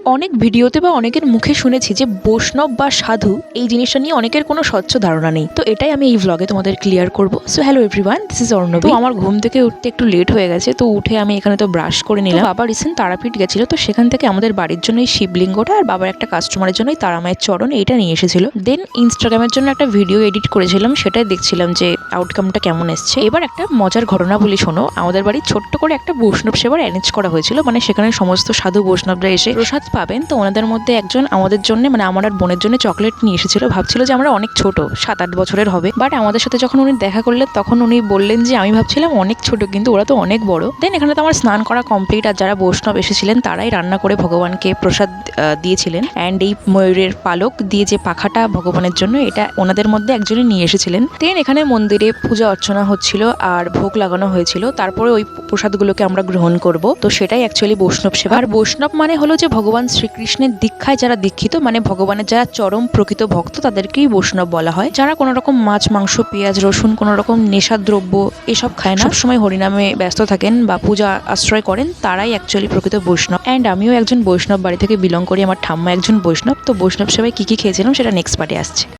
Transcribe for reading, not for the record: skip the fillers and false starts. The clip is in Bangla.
অনেক ভিডিওতে বা অনেকের মুখে শুনেছি যে বৈষ্ণব বা সাধু এই জিনিসটা নিয়ে অনেকের কোনো স্বচ্ছ ধারণা নেই। তো এটাই আমি এই ভ্লগে তোমাদের ক্লিয়ার করব। So hello everyone, this is Arnobi. তো আমার ঘুম থেকে উঠতে একটু লেট হয়ে গেছে, তো উঠে আমি এখানে তো ব্রাশ করে নিলাম। বাবা রিসেন্ট তারাপীঠ গেছিল, তো সেখান থেকে আমাদের বাড়ির জন্য এই শিবলিঙ্গটা আর বাবার একটা কাস্টমারের জন্য তারা মায়ের চরণ এইটা নিয়ে এসেছিল। দেন ইনস্টাগ্রামের জন্য একটা ভিডিও এডিট করেছিলাম, সেটাই দেখছিলাম যে আউটকামটা কেমন এসছে। এবার একটা মজার ঘটনা বলি শোনো। আমাদের বাড়ি ছোট্ট করে একটা বৈষ্ণব সেবার অ্যারেঞ্জ করা হয়েছিল, মানে সেখানে সমস্ত সাধু বৈষ্ণবরা এসে প্রসাদ পাবেন। তো ওনাদের মধ্যে একজন আমাদের জন্য, মানে আমার আর বোনের জন্য চকলেট নিয়ে এসেছিল। ভাবছিল যে আমরা অনেক ছোট, 7-8 বছরের হবে, বাট আমাদের সাথে যখন উনি দেখা করলেন তখন উনি বললেন যে আমি ভাবছিলাম অনেক ছোট, কিন্তু ওরা তো অনেক বড়। দেন এখানে তো আমার স্নান করা কমপ্লিট, আর যারা বৈষ্ণব এসেছিলেন তারাই রান্না করে ভগবানকে প্রসাদ দিয়েছিলেন। অ্যান্ড এই ময়ূরের পালক দিয়ে যে পাখাটা ভগবানের জন্য, এটা ওনাদের মধ্যে একজনই নিয়ে এসেছিলেন। দেন এখানে মন্দিরে পূজা অর্চনা হচ্ছিল আর ভোগ লাগানো হয়েছিল। তারপরে ওই প্রসাদগুলোকে আমরা গ্রহণ করব। তো সেটাই অ্যাকচুয়ালি বৈষ্ণব সেবা। আর বৈষ্ণব মানে হলো যে ভগবান শ্রীকৃষ্ণের দীক্ষায় যারা দীক্ষিত, মানে ভগবানের যারা চরম প্রকৃত ভক্ত, তাদেরকেই বৈষ্ণব বলা হয়। যারা কোনো রকম মাছ মাংস পেঁয়াজ রসুন কোনো রকম নেশাদ্রব্য এসব খায় না, সবসময় হরিনামে ব্যস্ত থাকেন বা পূজা আশ্রয় করেন, তারাই অ্যাকচুয়ালি প্রকৃত বৈষ্ণব। অ্যান্ড আমিও একজন বৈষ্ণব বাড়ি থেকে বিলং করি, আমার ঠাম্মা একজন বৈষ্ণব। তো বৈষ্ণব সেবায় কি কি খেয়েছিলাম সেটা নেক্সট পার্টে আসছে।